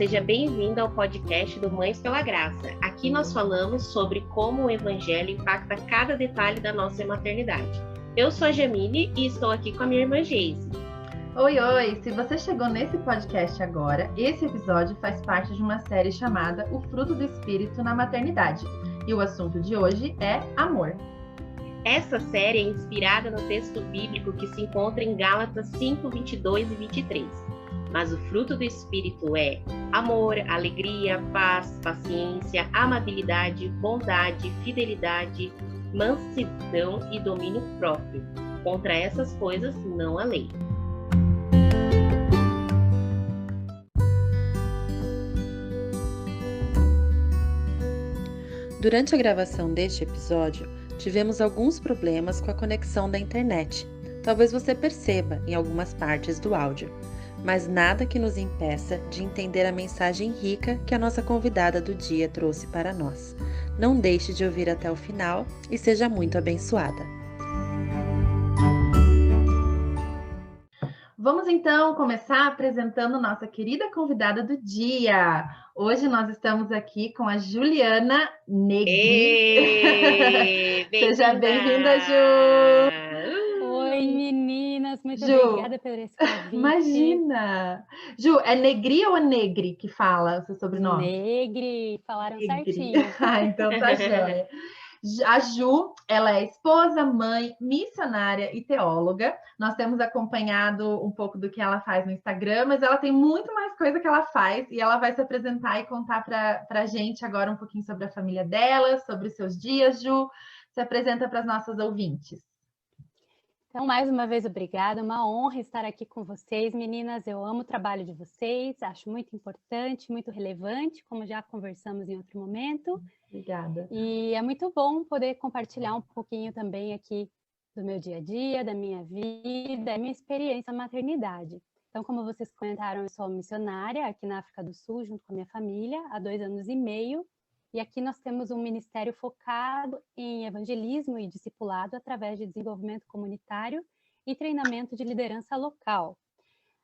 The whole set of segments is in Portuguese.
seja bem-vinda ao podcast do Mães pela Graça. Aqui nós falamos sobre como o Evangelho impacta cada detalhe da nossa maternidade. Eu sou a Jamile e estou aqui com a minha irmã Geise. Oi! Se você chegou nesse podcast agora, esse episódio faz parte de uma série chamada O Fruto do Espírito na Maternidade. E o assunto de hoje é amor. Essa série é inspirada no texto bíblico que se encontra em Gálatas 5, 22 e 23. Mas o fruto do Espírito é amor, alegria, paz, paciência, amabilidade, bondade, fidelidade, mansidão e domínio próprio. Contra essas coisas não há lei. Durante a gravação deste episódio, tivemos alguns problemas com a conexão da internet. Talvez você perceba em algumas partes do áudio, mas nada que nos impeça de entender a mensagem rica que a nossa convidada do dia trouxe para nós. Não deixe de ouvir até o final e seja muito abençoada. Vamos então começar apresentando nossa querida convidada do dia. Hoje nós estamos aqui com a Juliana Negri. Seja bem-vinda, Ju! Oi, meninas, muito Ju, obrigada por esse convite. Imagina! Ju, é Negri ou é Negri que fala o seu sobrenome? Negri, falaram Negri. certinho. Então tá jóia. A Ju, ela é esposa, mãe, missionária e teóloga. Nós temos acompanhado um pouco do que ela faz no Instagram, mas ela tem muito mais coisa que ela faz e ela vai se apresentar e contar para a gente agora um pouquinho sobre a família dela, sobre os seus dias, Ju. Se apresenta para as nossas ouvintes. Então, mais uma vez, obrigada. Uma honra estar aqui com vocês, meninas. Eu amo o trabalho de vocês, acho muito importante, muito relevante, como já conversamos em outro momento. Obrigada. E é muito bom poder compartilhar um pouquinho também aqui do meu dia a dia, da minha vida, da minha experiência na maternidade. Então, como vocês comentaram, eu sou missionária aqui na África do Sul, junto com a minha família, há 2 anos e meio. E aqui nós temos um ministério focado em evangelismo e discipulado através de desenvolvimento comunitário e treinamento de liderança local.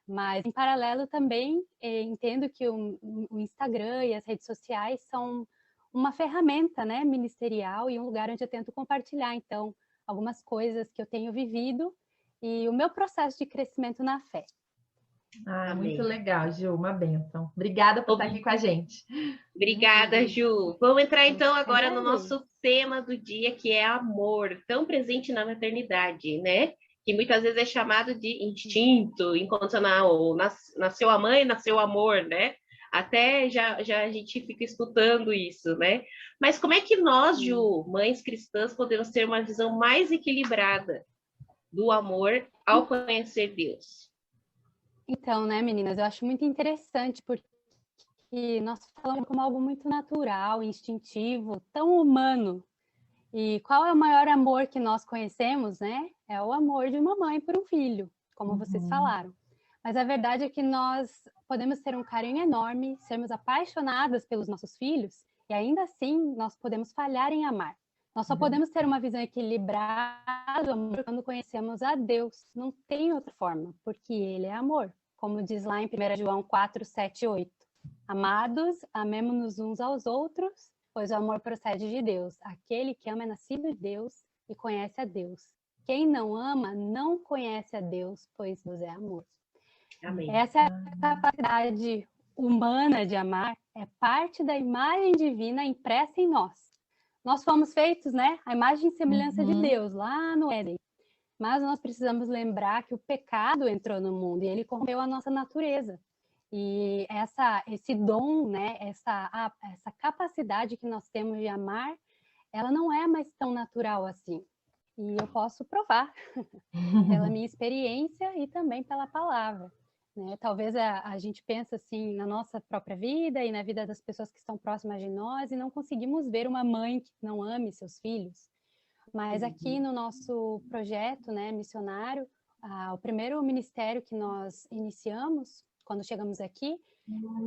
Mas, em paralelo, também entendo que o Instagram e as redes sociais são uma ferramenta, né, ministerial e um lugar onde eu tento compartilhar, então, algumas coisas que eu tenho vivido e o meu processo de crescimento na fé. Muito legal, Ju, uma bênção. Obrigada por estar aqui com a gente. Obrigada, Ju. Vamos entrar então agora no nosso tema do dia, que é amor, tão presente na maternidade, né? Que muitas vezes é chamado de instinto incondicional, nasceu a mãe, nasceu o amor, né? Até já a gente fica escutando isso, né? Mas como é que nós, Ju, mães cristãs, podemos ter uma visão mais equilibrada do amor ao conhecer Deus? Então, né, meninas, eu acho muito interessante porque nós falamos como algo muito natural, instintivo, tão humano. E qual é o maior amor que nós conhecemos, né? É o amor de uma mãe por um filho, como vocês falaram. Mas a verdade é que nós podemos ter um carinho enorme, sermos apaixonadas pelos nossos filhos, e ainda assim nós podemos falhar em amar. Nós só podemos ter uma visão equilibrada do amor quando conhecemos a Deus. Não tem outra forma, porque Ele é amor. Como diz lá em 1 João 4, 7 e 8. Amados, amemo-nos uns aos outros, pois o amor procede de Deus. Aquele que ama é nascido de Deus e conhece a Deus. Quem não ama não conhece a Deus, pois Deus é amor. Amém. Essa é a capacidade humana de amar, é parte da imagem divina impressa em nós. Nós fomos feitos, né, a imagem e semelhança de Deus, lá no Éden. Mas nós precisamos lembrar que o pecado entrou no mundo e ele corrompeu a nossa natureza. E esse dom, né, essa capacidade que nós temos de amar, ela não é mais tão natural assim. E eu posso provar pela minha experiência e também pela palavra. Né? Talvez a gente pense assim na nossa própria vida e na vida das pessoas que estão próximas de nós e não conseguimos ver uma mãe que não ame seus filhos. Mas aqui no nosso projeto, né, missionário, o primeiro ministério que nós iniciamos, quando chegamos aqui,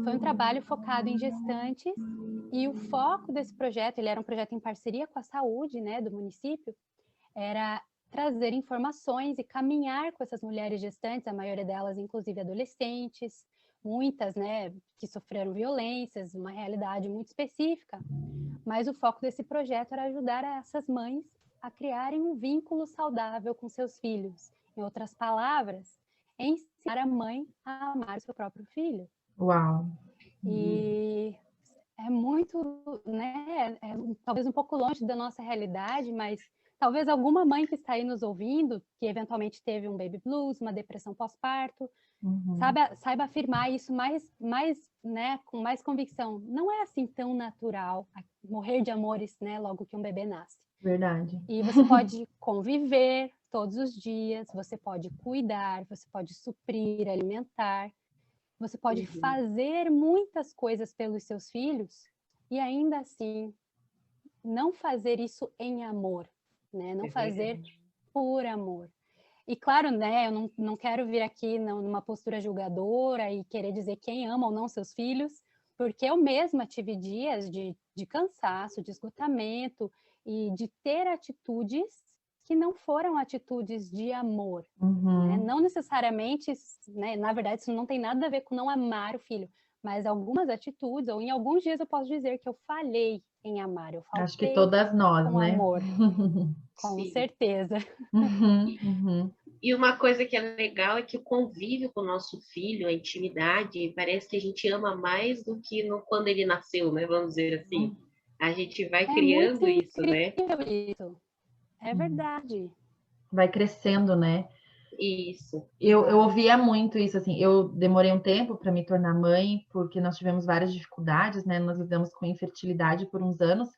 foi um trabalho focado em gestantes e o foco desse projeto, ele era um projeto em parceria com a saúde, né, do município, era trazer informações e caminhar com essas mulheres gestantes, a maioria delas inclusive adolescentes, muitas, né, que sofreram violências, uma realidade muito específica, mas o foco desse projeto era ajudar essas mães a criarem um vínculo saudável com seus filhos. Em outras palavras, ensinar a mãe a amar o seu próprio filho. Uau! E é muito, né, talvez um pouco longe da nossa realidade, mas talvez alguma mãe que está aí nos ouvindo, que eventualmente teve um baby blues, uma depressão pós-parto, saiba afirmar isso né, com mais convicção. Não é assim tão natural morrer de amores, né, logo que um bebê nasce. Verdade. E você pode conviver todos os dias, você pode cuidar, você pode suprir, alimentar, você pode fazer muitas coisas pelos seus filhos e ainda assim não fazer isso em amor, né? Não fazer por amor. E claro, né, eu não quero vir aqui numa postura julgadora e querer dizer quem ama ou não seus filhos, porque eu mesma tive dias de cansaço, de esgotamento e de ter atitudes que não foram atitudes de amor. Né? Não necessariamente, né, na verdade, isso não tem nada a ver com não amar o filho, mas algumas atitudes, ou em alguns dias eu posso dizer que eu falhei em amar, eu faltei Acho que todas nós, com né? amor, com Sim. certeza. E uma coisa que é legal é que o convívio com o nosso filho, a intimidade, parece que a gente ama mais do que quando ele nasceu, né? Vamos dizer assim. A gente vai criando isso, né? Isso. É verdade. Vai crescendo, né? Isso. Eu ouvia muito isso, assim, eu demorei um tempo para me tornar mãe, porque nós tivemos várias dificuldades, né? Nós lidamos com infertilidade por uns anos,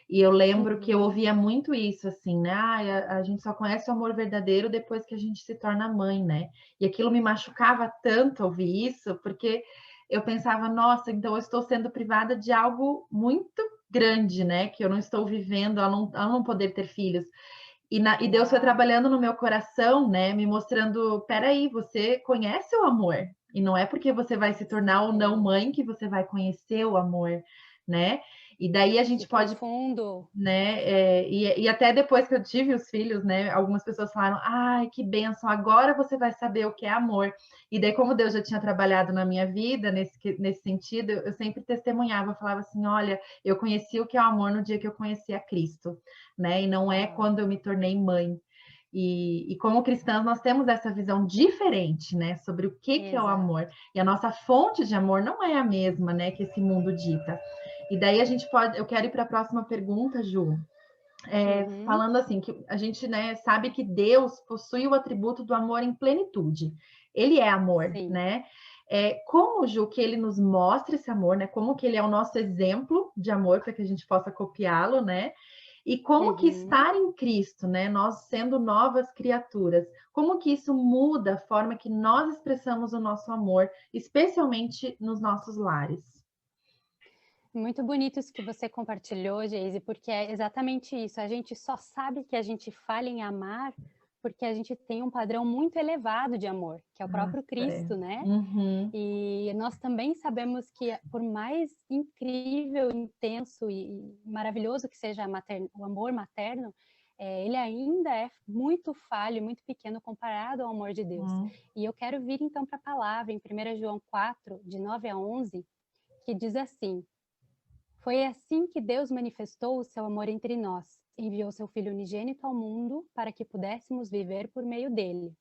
e eu lembro que eu ouvia muito isso, assim, né? A gente só conhece o amor verdadeiro depois que a gente se torna mãe, né? E aquilo me machucava tanto ouvir isso, porque eu pensava, nossa, então eu estou sendo privada de algo muito grande, né? Que eu não estou vivendo, ao não poder ter filhos. E Deus foi trabalhando no meu coração, né? Me mostrando, peraí, você conhece o amor. E não é porque você vai se tornar ou não mãe que você vai conhecer o amor, né? E daí a gente pode... Profundo. Né? E até depois que eu tive os filhos, né? Algumas pessoas falaram, ai, que bênção, agora você vai saber o que é amor. E daí, como Deus já tinha trabalhado na minha vida nesse sentido, eu sempre testemunhava, eu falava assim, olha, eu conheci o que é o amor no dia que eu conheci a Cristo, né? E não é quando eu me tornei mãe. E como cristãs, nós temos essa visão diferente, né? Sobre o que é o amor. E a nossa fonte de amor não é a mesma, né? Que esse mundo dita. E daí a gente pode... Eu quero ir para a próxima pergunta, Ju. Falando assim, que a gente, né, sabe que Deus possui o atributo do amor em plenitude. Ele é amor, né? Como, Ju, que ele nos mostra esse amor, né? Como que ele é o nosso exemplo de amor para que a gente possa copiá-lo, né? E como que estar em Cristo, né? Nós sendo novas criaturas, como que isso muda a forma que nós expressamos o nosso amor, especialmente nos nossos lares? Muito bonito isso que você compartilhou, Geise, porque é exatamente isso. A gente só sabe que a gente falha em amar porque a gente tem um padrão muito elevado de amor, que é o próprio Cristo, né? E nós também sabemos que, por mais incrível, intenso e maravilhoso que seja o amor materno, ele ainda é muito falho, muito pequeno comparado ao amor de Deus. E eu quero vir então para a palavra, em 1 João 4, de 9 a 11, que diz assim: foi assim que Deus manifestou o seu amor entre nós. Enviou seu Filho unigênito ao mundo para que pudéssemos viver por meio dele.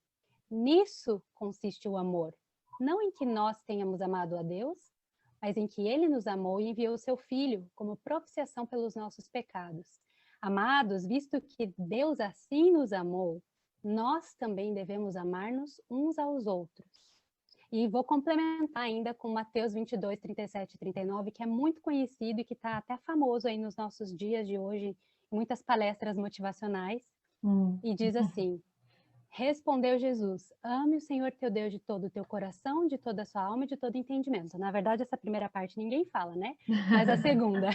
Nisso consiste o amor. Não em que nós tenhamos amado a Deus, mas em que ele nos amou e enviou seu Filho como propiciação pelos nossos pecados. Amados, visto que Deus assim nos amou, nós também devemos amar-nos uns aos outros. E vou complementar ainda com Mateus 22, 37 e 39, que é muito conhecido e que está até famoso aí nos nossos dias de hoje, em muitas palestras motivacionais. E diz assim: respondeu Jesus: ame o Senhor teu Deus de todo o teu coração, de toda a sua alma e de todo entendimento. Na verdade, essa primeira parte ninguém fala, né? Mas a segunda.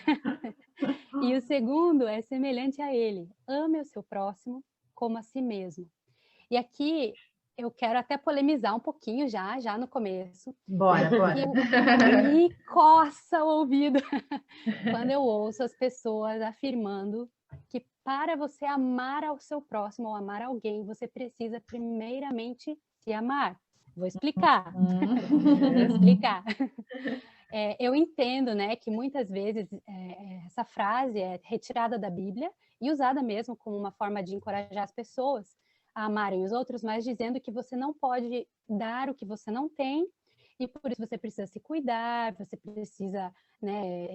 E o segundo é semelhante a ele: ame o seu próximo como a si mesmo. E aqui eu quero até polemizar um pouquinho já no começo. Bora. Me coça o ouvido quando eu ouço as pessoas afirmando que para você amar ao seu próximo ou amar alguém, você precisa primeiramente se amar. Vou explicar. Vou explicar. Eu entendo, né, que muitas vezes essa frase é retirada da Bíblia e usada mesmo como uma forma de encorajar as pessoas a amarem os outros, mas dizendo que você não pode dar o que você não tem e por isso você precisa se cuidar, você precisa, né,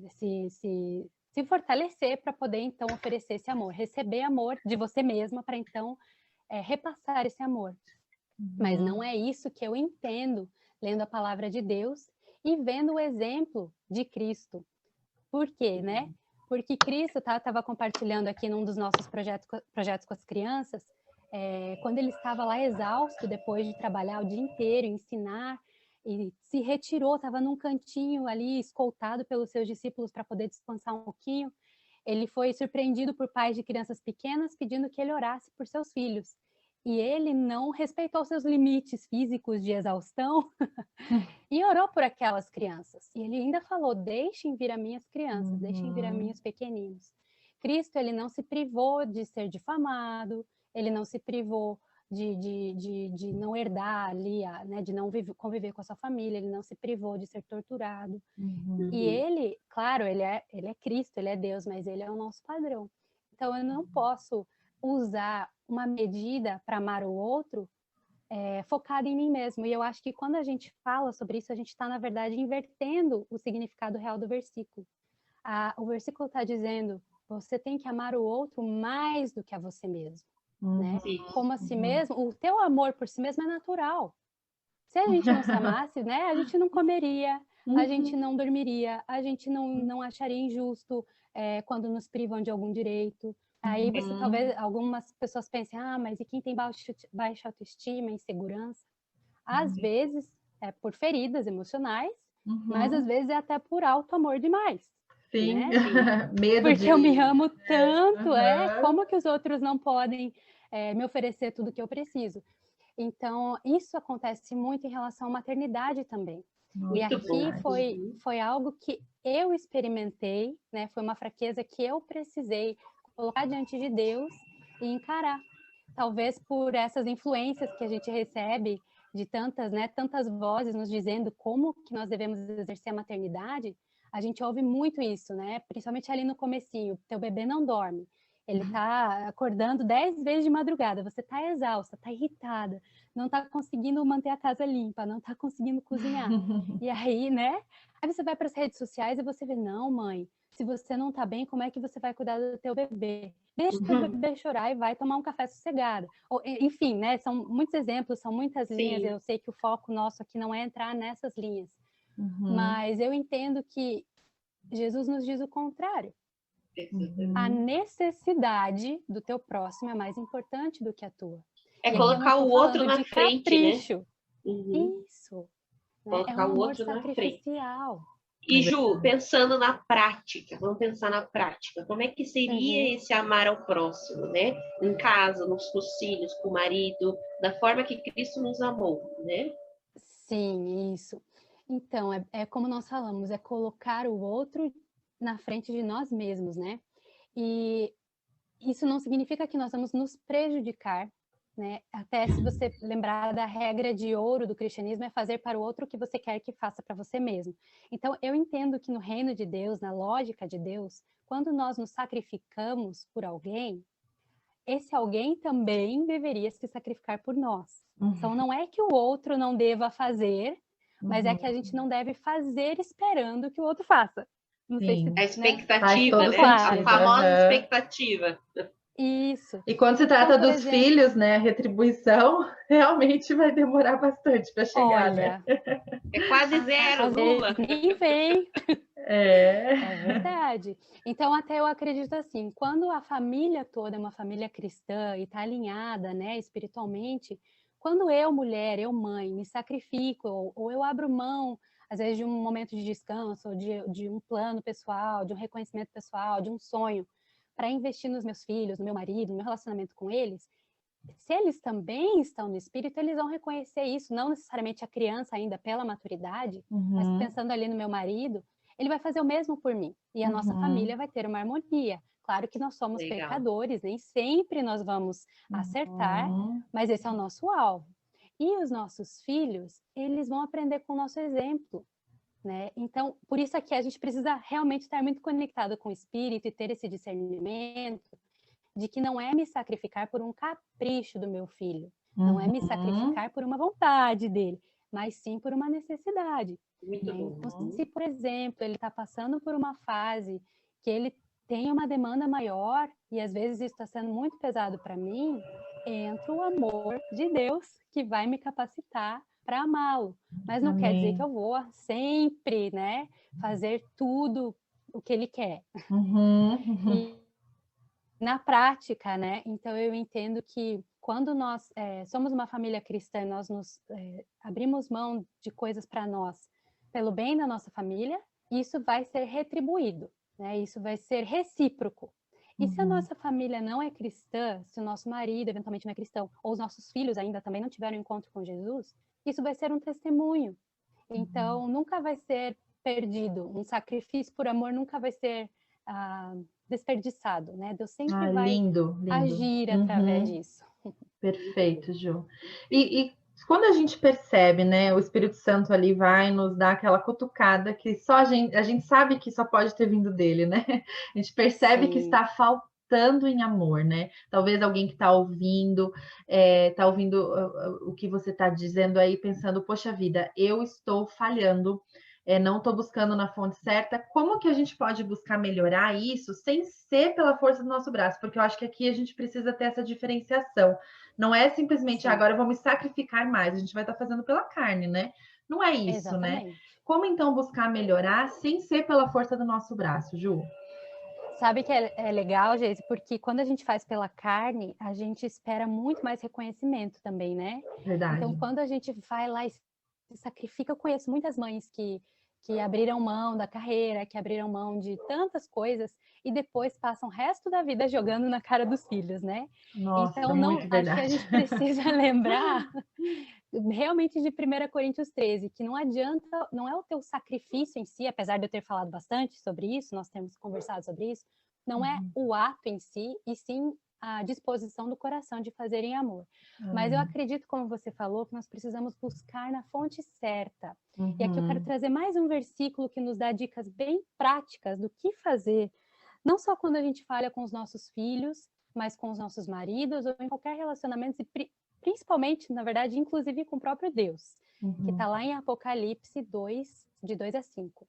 se fortalecer para poder então oferecer esse amor, receber amor de você mesma para então repassar esse amor. Mas não é isso que eu entendo lendo a palavra de Deus e vendo o exemplo de Cristo. Por quê, né? Porque Cristo, estava compartilhando aqui num dos nossos projetos com as crianças, quando ele estava lá exausto, depois de trabalhar o dia inteiro, ensinar, e se retirou, estava num cantinho ali, escoltado pelos seus discípulos para poder descansar um pouquinho. Ele foi surpreendido por pais de crianças pequenas pedindo que ele orasse por seus filhos. E ele não respeitou seus limites físicos de exaustão e orou por aquelas crianças. E ele ainda falou, deixem vir a minhas crianças, deixem vir a mim os pequeninos. Cristo, ele não se privou de ser difamado, ele não se privou de não herdar ali, né, de não conviver com a sua família, ele não se privou de ser torturado. E ele, claro, ele é Cristo, ele é Deus, mas ele é o nosso padrão. Então, eu não posso usar uma medida para amar o outro focada em mim mesmo. E eu acho que quando a gente fala sobre isso, a gente está, na verdade, invertendo o significado real do versículo. O versículo está dizendo, você tem que amar o outro mais do que a você mesmo. Né? Como a si mesmo, o teu amor por si mesmo é natural. Se a gente não se amasse, né, a gente não comeria, a gente não dormiria, a gente não acharia injusto quando nos privam de algum direito. Aí você talvez algumas pessoas pensem, mas e quem tem baixa autoestima, insegurança? Às vezes é por feridas emocionais, mas às vezes é até por alto amor demais. Sim, né? Medo Porque eu me amo tanto, Uhum. como que os outros não podem me oferecer tudo que eu preciso? Então, isso acontece muito em relação à maternidade também. Muito e aqui bom. foi algo que eu experimentei, né? Foi uma fraqueza que eu precisei colocar diante de Deus e encarar. Talvez por essas influências que a gente recebe de tantas vozes nos dizendo como que nós devemos exercer a maternidade, a gente ouve muito isso, né? Principalmente ali no comecinho, teu bebê não dorme. Ele está acordando 10 vezes de madrugada, você está exausta, está irritada, não está conseguindo manter a casa limpa, não está conseguindo cozinhar. E aí, né? Aí você vai para as redes sociais e você vê, não, mãe, se você não está bem, como é que você vai cuidar do teu bebê? Deixa o teu bebê chorar e vai tomar um café sossegado. Ou, enfim, né? São muitos exemplos, são muitas linhas. Eu sei que o foco nosso aqui não é entrar nessas linhas. Mas eu entendo que Jesus nos diz o contrário. A necessidade do teu próximo é mais importante do que a tua. É colocar o outro na frente, capricho. né? Isso. Colocar o outro na frente. Sacrificial. E Ju, pensando na prática, vamos pensar na prática, como é que seria esse amar ao próximo, né? Em casa, nos filhos, com o marido, da forma que Cristo nos amou, né? Sim, isso. Então, é como nós falamos, é colocar o outro na frente de nós mesmos, né? E isso não significa que nós vamos nos prejudicar, né? Até se você lembrar da regra de ouro do cristianismo, é fazer para o outro o que você quer que faça para você mesmo. Então, eu entendo que no reino de Deus, na lógica de Deus, quando nós nos sacrificamos por alguém, esse alguém também deveria se sacrificar por nós. Então, não é que o outro não deva fazer, mas é que a gente não deve fazer esperando que o outro faça. Não sei se, a expectativa, né? Claro. A famosa expectativa. Isso. E quando se trata dos filhos, né, a retribuição realmente vai demorar bastante para chegar, olha, né? É quase zero, nula. Nem vem. É verdade. Então, até eu acredito assim, quando a família toda é uma família cristã e está alinhada, né, espiritualmente, quando eu, mulher, eu, mãe, me sacrifico, ou eu abro mão, às vezes, de um momento de descanso, ou de um plano pessoal, de um reconhecimento pessoal, de um sonho, para investir nos meus filhos, no meu marido, no meu relacionamento com eles, se eles também estão no espírito, eles vão reconhecer isso, não necessariamente a criança ainda pela maturidade, mas pensando ali no meu marido, ele vai fazer o mesmo por mim, e a nossa família vai ter uma harmonia. Claro que nós somos pecadores, nem sempre nós vamos acertar, mas esse é o nosso alvo. E os nossos filhos, eles vão aprender com o nosso exemplo, né? Então, por isso aqui a gente precisa realmente estar muito conectado com o Espírito e ter esse discernimento de que não é me sacrificar por um capricho do meu filho, não é me sacrificar por uma vontade dele, mas sim por uma necessidade. Muito Né? bom. Então, se, por exemplo, ele está passando por uma fase que ele tem uma demanda maior e às vezes isso está sendo muito pesado para mim, entra o amor de Deus que vai me capacitar para amá-lo. Mas não quer dizer que eu vou sempre, né, fazer tudo o que ele quer. E na prática, né, então eu entendo que quando nós somos uma família cristã, nós nos abrimos mão de coisas para nós, pelo bem da nossa família, isso vai ser retribuído, né? Isso vai ser recíproco. E se a nossa família não é cristã, se o nosso marido eventualmente não é cristão, ou os nossos filhos ainda também não tiveram encontro com Jesus, isso vai ser um testemunho. Então, nunca vai ser perdido. Um sacrifício por amor nunca vai ser desperdiçado, né? Deus sempre vai lindo. agir através disso. Perfeito, Ju. E quando a gente percebe, né, o Espírito Santo ali vai nos dar aquela cutucada que só a gente sabe que só pode ter vindo dele, né? A gente percebe que está faltando em amor, né? Talvez alguém que está ouvindo o que você está dizendo aí, pensando, poxa vida, eu estou falhando, não estou buscando na fonte certa. Como que a gente pode buscar melhorar isso sem ser pela força do nosso braço? Porque eu acho que aqui a gente precisa ter essa diferenciação. Não é simplesmente agora eu vou me sacrificar mais, a gente vai estar fazendo pela carne, né? Não é isso, Exatamente. né? Como então buscar melhorar sem ser pela força do nosso braço, Ju? Sabe que é legal, Geise, porque quando a gente faz pela carne, a gente espera muito mais reconhecimento também, né? Verdade. Então, quando a gente vai lá e se sacrifica, eu conheço muitas mães que abriram mão da carreira, que abriram mão de tantas coisas e depois passam o resto da vida jogando na cara dos filhos, né? Nossa, então, muito verdade. acho que a gente precisa lembrar realmente de 1 Coríntios 13, que não adianta, não é o teu sacrifício em si, apesar de eu ter falado bastante sobre isso, nós temos conversado sobre isso, não é o ato em si, e sim a disposição do coração de fazer em amor. Mas eu acredito, como você falou, que nós precisamos buscar na fonte certa. E aqui eu quero trazer mais um versículo que nos dá dicas bem práticas do que fazer, não só quando a gente falha com os nossos filhos, mas com os nossos maridos ou em qualquer relacionamento, e principalmente, na verdade, inclusive com o próprio Deus, que está lá em Apocalipse 2, de 2 a 5.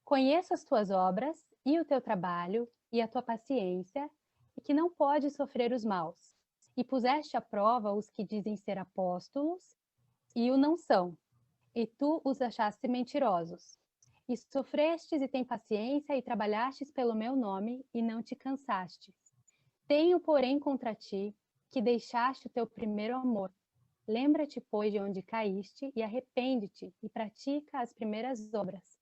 Conheço as tuas obras e o teu trabalho e a tua paciência, e que não podes sofrer os maus. E puseste à prova os que dizem ser apóstolos e o não são, e tu os achaste mentirosos. E sofrestes e tem paciência e trabalhastes pelo meu nome e não te cansastes. Tenho, porém, contra ti que deixaste o teu primeiro amor. Lembra-te, pois, de onde caíste e arrepende-te e pratica as primeiras obras.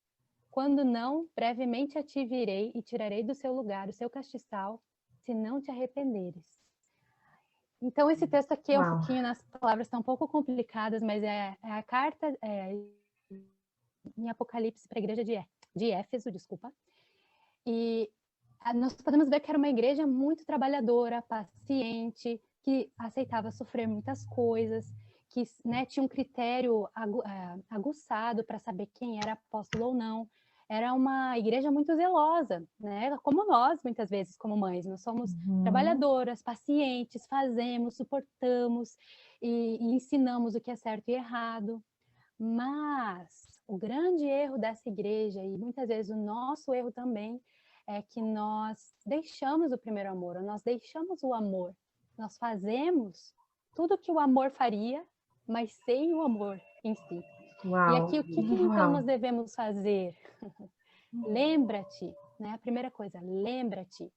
Quando não, brevemente a ti virei e tirarei do seu lugar o seu castiçal, se não te arrependeres. Então, esse texto aqui é um pouquinho, nas palavras estão um pouco complicadas, mas é a carta em Apocalipse para a igreja de Éfeso, desculpa. E nós podemos ver que era uma igreja muito trabalhadora, paciente, que aceitava sofrer muitas coisas, que, né, tinha um critério aguçado para saber quem era apóstolo ou não. Era uma igreja muito zelosa, né? Como nós, muitas vezes, como mães. Nós somos trabalhadoras, pacientes, fazemos, suportamos e ensinamos o que é certo e errado. Mas o grande erro dessa igreja, e muitas vezes o nosso erro também, é que nós deixamos o primeiro amor, nós deixamos o amor. Nós fazemos tudo que o amor faria, mas sem o amor em si. E aqui, o que então nós devemos fazer? Lembra-te, né? A primeira coisa, lembra-te.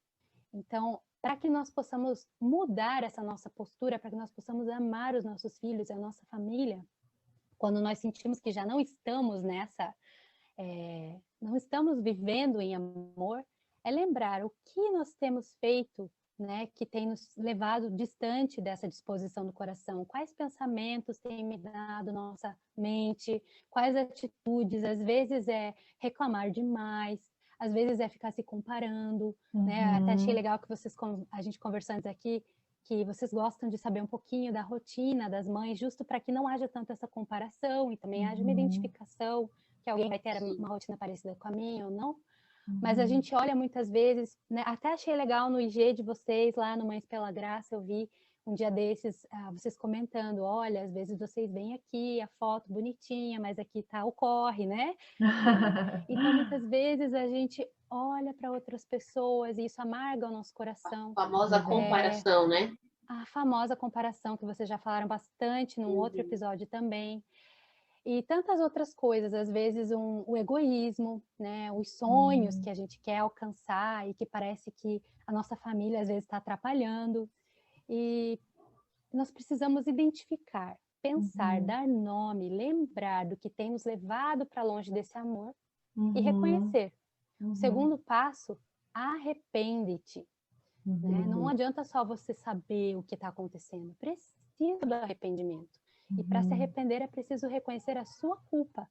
Então, para que nós possamos mudar essa nossa postura, para que nós possamos amar os nossos filhos e a nossa família, quando nós sentimos que já não estamos não estamos vivendo em amor, é lembrar o que nós temos feito, né, que tem nos levado distante dessa disposição do coração, quais pensamentos têm minado nossa mente, quais atitudes, às vezes é reclamar demais, às vezes é ficar se comparando, né? Até achei legal que a gente conversou antes aqui, que vocês gostam de saber um pouquinho da rotina das mães, justo para que não haja tanto essa comparação e também haja uma identificação, que alguém vai ter uma rotina parecida com a minha ou não. Mas a gente olha muitas vezes, né? Até achei legal no IG de vocês, lá no Mães pela Graça, eu vi um dia desses, vocês comentando, olha, às vezes vocês veem aqui a foto bonitinha, mas aqui tá o corre, né? Então, muitas vezes a gente olha para outras pessoas e isso amarga o nosso coração. A famosa comparação, né? A famosa comparação que vocês já falaram bastante num outro episódio também. E tantas outras coisas, às vezes o egoísmo, né? Os sonhos que a gente quer alcançar e que parece que a nossa família às vezes está atrapalhando. E nós precisamos identificar, pensar, dar nome, lembrar do que tem nos levado para longe desse amor e reconhecer. O segundo passo, arrepende-te. Né? Não adianta só você saber o que está acontecendo, precisa do arrependimento. E para se arrepender é preciso reconhecer a sua culpa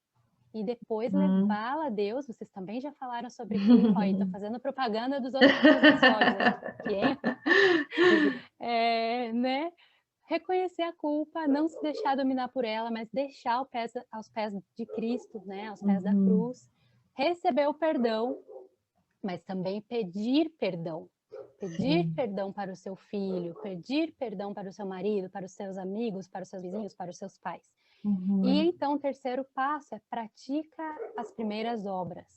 e depois levá-la a Deus. Vocês também já falaram sobre culpa, aí estou fazendo propaganda dos outros episódios aqui, hein? Né? Reconhecer a culpa, não se deixar dominar por ela, mas deixar aos pés de Cristo, né? Aos pés da cruz, receber o perdão, mas também pedir perdão. Pedir perdão para o seu filho, pedir perdão para o seu marido, para os seus amigos, para os seus vizinhos, para os seus pais. E então o terceiro passo é pratica as primeiras obras.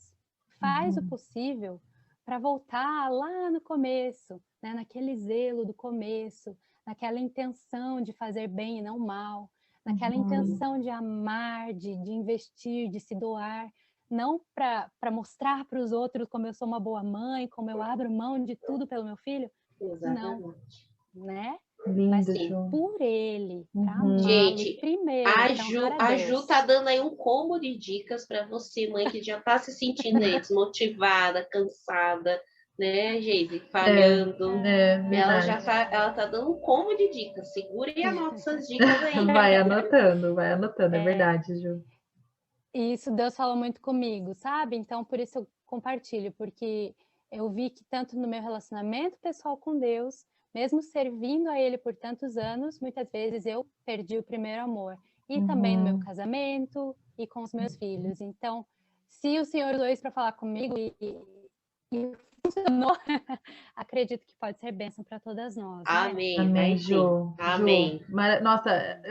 Faz o possível para voltar lá no começo, né? Naquele zelo do começo, naquela intenção de fazer bem e não mal, naquela intenção de amar, de investir, de se doar. Não para mostrar para os outros como eu sou uma boa mãe, como eu abro mão de tudo pelo meu filho. Exatamente. Não, né? Lindo, mas sim, por ele, para amá-lo primeiro. A Ju tá dando aí um combo de dicas para você, mãe, que já tá se sentindo aí desmotivada, cansada, né, Geise? Falhando. Ela tá dando um combo de dicas. Segura e anota essas dicas aí. Vai anotando, é verdade, Ju. E isso Deus falou muito comigo, sabe? Então, por isso eu compartilho, porque eu vi que tanto no meu relacionamento pessoal com Deus, mesmo servindo a Ele por tantos anos, muitas vezes eu perdi o primeiro amor. E também no meu casamento e com os meus filhos. Então, se o Senhor usou isso para falar comigo e funcionou, acredito que pode ser bênção para todas nós. Amém. Né? Amém, Ju. Amém. Ju. Nossa,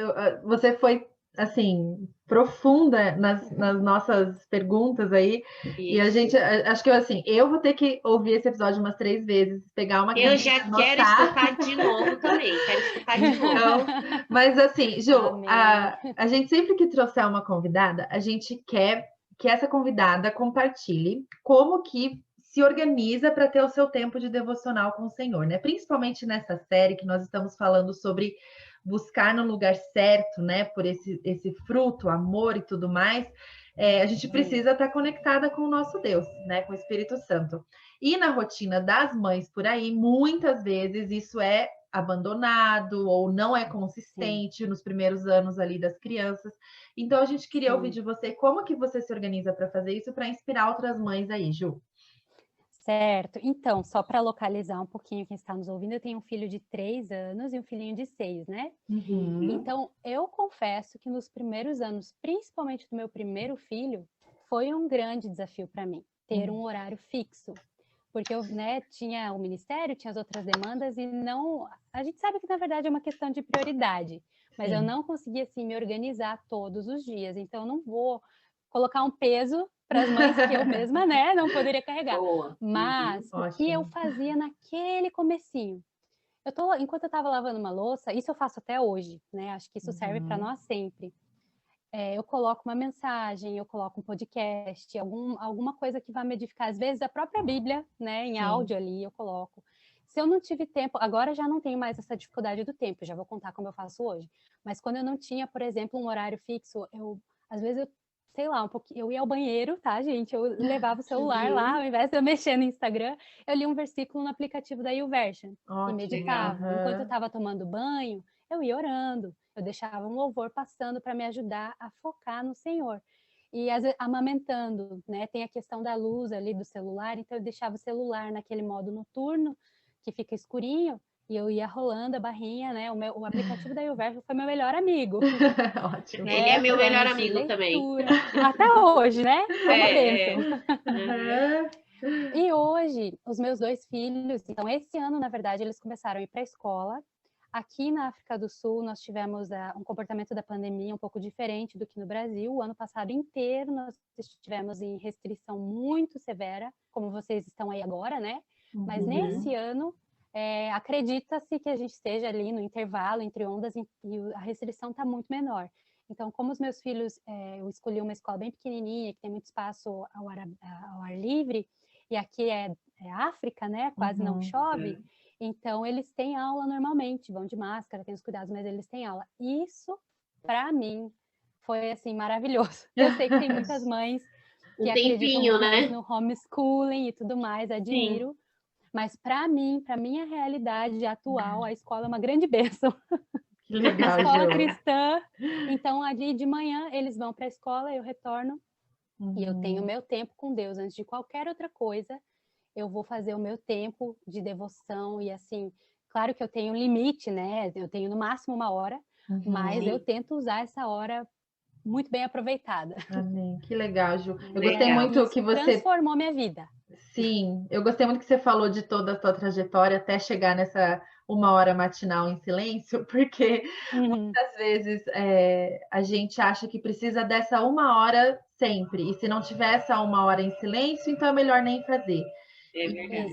você foi assim profunda nas nossas perguntas aí. Isso. E a gente, acho que assim, eu vou ter que ouvir esse episódio umas 3 vezes, pegar uma Eu já quero escutar de novo também, quero escutar de novo. Então, mas assim, Ju, a gente sempre que trouxer uma convidada, a gente quer que essa convidada compartilhe como que se organiza para ter o seu tempo de devocional com o Senhor, né? Principalmente nessa série que nós estamos falando sobre buscar no lugar certo, né? Por esse fruto, amor e tudo mais. A gente precisa estar conectada com o nosso Deus, né? Com o Espírito Santo. E na rotina das mães por aí, muitas vezes isso é abandonado ou não é consistente nos primeiros anos ali das crianças. Então a gente queria ouvir de você como que você se organiza para fazer isso, para inspirar outras mães aí, Ju. Certo. Então, só para localizar um pouquinho quem está nos ouvindo, eu tenho um filho de 3 anos e um filhinho de 6, né? Então, eu confesso que nos primeiros anos, principalmente do meu primeiro filho, foi um grande desafio para mim, ter um horário fixo. Porque eu, né, tinha o ministério, tinha as outras demandas e não... A gente sabe que, na verdade, é uma questão de prioridade. Mas eu não conseguia, assim, me organizar todos os dias. Então, eu não vou colocar um peso para as mães que eu mesma, né, não poderia carregar. Boa. Mas o que eu fazia naquele comecinho? Enquanto eu estava lavando uma louça, isso eu faço até hoje, né? Acho que isso serve para nós sempre. Eu coloco uma mensagem, eu coloco um podcast, alguma coisa que vai me edificar. Às vezes a própria Bíblia, né, em áudio ali, eu coloco. Se eu não tive tempo, agora já não tenho mais essa dificuldade do tempo, já vou contar como eu faço hoje. Mas quando eu não tinha, por exemplo, um horário fixo, às vezes sei lá, um pouquinho, eu ia ao banheiro, tá, gente? Eu levava o celular lá, ao invés de eu mexer no Instagram, eu li um versículo no aplicativo da YouVersion e meditava. Enquanto eu estava tomando banho, eu ia orando, eu deixava um louvor passando para me ajudar a focar no Senhor. E amamentando, né? Tem a questão da luz ali do celular, então eu deixava o celular naquele modo noturno, que fica escurinho, e eu ia rolando a barrinha, né? O aplicativo da YouVersion foi meu melhor amigo. Ótimo. Ele é meu melhor Planos de amigo também. leitura. Até hoje, né? É uma bênção. Uhum. E hoje, os meus 2 filhos, então esse ano, na verdade, eles começaram a ir para a escola. Aqui na África do Sul, nós tivemos um comportamento da pandemia um pouco diferente do que no Brasil. O ano passado inteiro, nós estivemos em restrição muito severa, como vocês estão aí agora, né? Mas nesse ano, acredita-se que a gente esteja ali no intervalo entre ondas e a restrição está muito menor. Então, como os meus filhos, eu escolhi uma escola bem pequenininha, que tem muito espaço ao ar livre, e aqui é África, né? Quase não chove. Então, eles têm aula normalmente, vão de máscara, têm os cuidados, mas eles têm aula. Isso, para mim, foi, assim, maravilhoso. Eu sei que tem muitas mães que acreditam muito mais no homeschooling e tudo mais, admiro. Sim. Mas, para mim, para minha realidade atual, a escola é uma grande bênção. Que legal, escola cristã. Então, ali de manhã, eles vão para a escola, eu retorno. E eu tenho o meu tempo com Deus. Antes de qualquer outra coisa, eu vou fazer o meu tempo de devoção. E assim, claro que eu tenho um limite, né? Eu tenho no máximo 1 hora, mas eu tento usar essa hora muito bem aproveitada. Amém. Que legal, Ju. Eu gostei muito que você transformou minha vida. Sim, eu gostei muito que você falou de toda a sua trajetória até chegar nessa 1 hora matinal em silêncio, porque muitas vezes a gente acha que precisa dessa 1 hora sempre, e se não tiver essa 1 hora em silêncio, então é melhor nem fazer.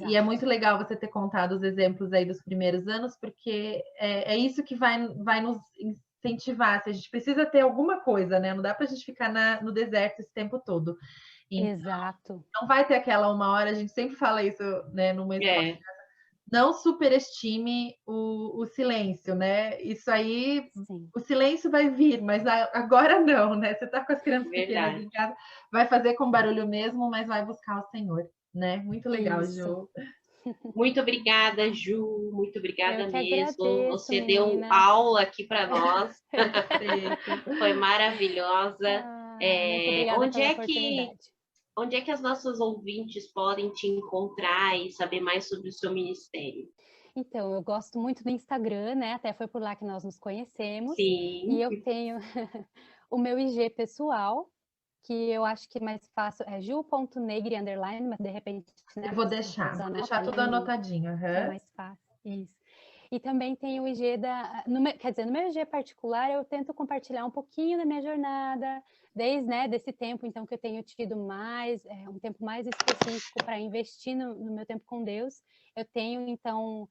E é muito legal você ter contado os exemplos aí dos primeiros anos, porque é isso que vai nos incentivar. Se a gente precisa ter alguma coisa, né? Não dá para a gente ficar no deserto esse tempo todo. Então, exato. Não vai ter aquela 1 hora, a gente sempre fala isso, né? Numa escola. Não superestime o silêncio, né? Isso aí, sim. O silêncio vai vir, mas agora não, né? Você tá com as crianças pequenas em casa, vai fazer com barulho mesmo, mas vai buscar o Senhor, né? Muito legal, isso. Ju. Muito obrigada, Ju. Muito obrigada mesmo. Agradeço, você menina. deu aula aqui para nós. Foi maravilhosa. Muito obrigada pela oportunidade. Onde é que as nossas ouvintes podem te encontrar e saber mais sobre o seu ministério? Então, eu gosto muito do Instagram, né? Até foi por lá que nós nos conhecemos. Sim. E eu tenho o meu IG pessoal, que eu acho que mais fácil é ju.negri_, mas de repente... Né, eu vou deixar tudo anotadinho. É mais fácil, isso. E também tem o IG no meu IG particular, eu tento compartilhar um pouquinho da minha jornada, desde, né, desse tempo, então, que eu tenho tido um tempo mais específico para investir no meu tempo com Deus. Eu tenho, então,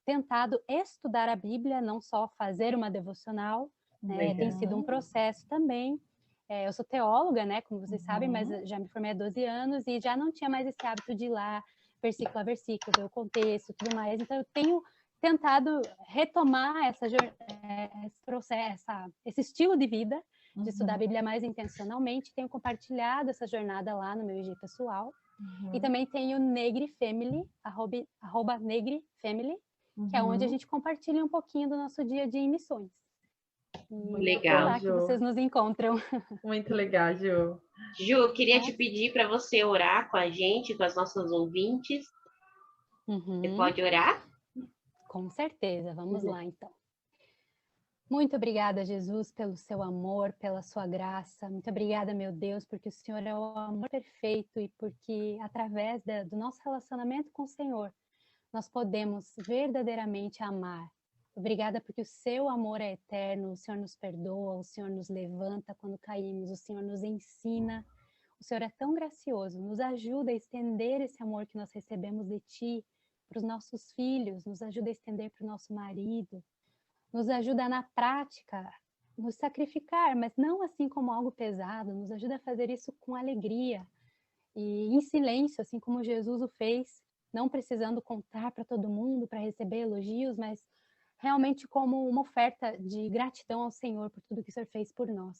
tentado estudar a Bíblia, não só fazer uma devocional, né? Tem sido um processo também. Eu sou teóloga, né, como vocês sabem, mas já me formei há 12 anos e já não tinha mais esse hábito de ir lá, versículo a versículo, ver o contexto e tudo mais. Então, eu tenho tentado retomar esse processo, esse estilo de vida, de estudar a Bíblia mais intencionalmente. Tenho compartilhado essa jornada lá no meu IG pessoal. E também tenho Negri Family, @ Negri Family, que é onde a gente compartilha um pouquinho do nosso dia a dia em missões. Legal, lá que vocês nos encontram. Muito legal, Ju. Ju, queria te pedir para você orar com a gente, com as nossas ouvintes. Você pode orar? Com certeza, vamos lá então. Muito obrigada, Jesus, pelo seu amor, pela sua graça. Muito obrigada, meu Deus, porque o Senhor é o amor perfeito e porque através do nosso relacionamento com o Senhor, nós podemos verdadeiramente amar. Obrigada porque o seu amor é eterno, o Senhor nos perdoa, o Senhor nos levanta quando caímos, o Senhor nos ensina. O Senhor é tão gracioso, nos ajuda a estender esse amor que nós recebemos de Ti para os nossos filhos, nos ajuda a estender para o nosso marido, nos ajuda na prática, nos sacrificar, mas não assim como algo pesado, nos ajuda a fazer isso com alegria e em silêncio, assim como Jesus o fez, não precisando contar para todo mundo para receber elogios, mas realmente como uma oferta de gratidão ao Senhor por tudo que o Senhor fez por nós.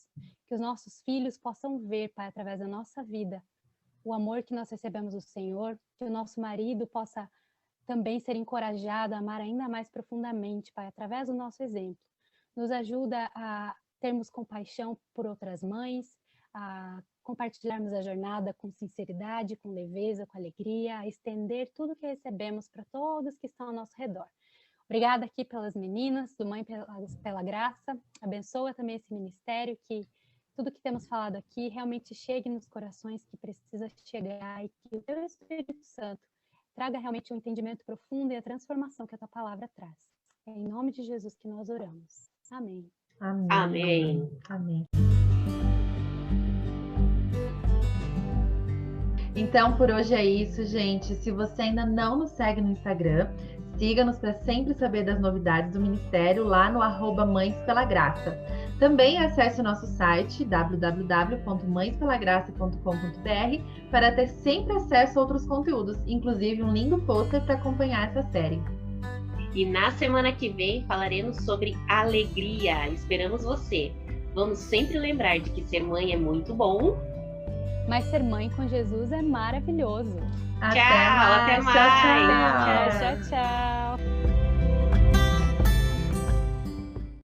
Que os nossos filhos possam ver, Pai, através da nossa vida, o amor que nós recebemos do Senhor, que o nosso marido possa também ser encorajado a amar ainda mais profundamente, Pai, através do nosso exemplo. Nos ajuda a termos compaixão por outras mães, a compartilharmos a jornada com sinceridade, com leveza, com alegria, a estender tudo que recebemos para todos que estão ao nosso redor. Obrigada aqui pelas meninas do Mãe pela Graça. Abençoa também esse ministério, que tudo que temos falado aqui realmente chegue nos corações que precisa chegar e que o teu Espírito Santo traga realmente um entendimento profundo e a transformação que a tua palavra traz. É em nome de Jesus que nós oramos. Amém. Amém. Amém. Amém. Então, por hoje é isso, gente. Se você ainda não nos segue no Instagram, siga-nos para sempre saber das novidades do Ministério lá no @Mães pela Graça. Também acesse o nosso site www.mãespelagraça.com.br para ter sempre acesso a outros conteúdos, inclusive um lindo pôster para acompanhar essa série. E na semana que vem falaremos sobre alegria. Esperamos você. Vamos sempre lembrar de que ser mãe é muito bom, mas ser mãe com Jesus é maravilhoso. Até mais. Tchau, tchau. Tchau, tchau.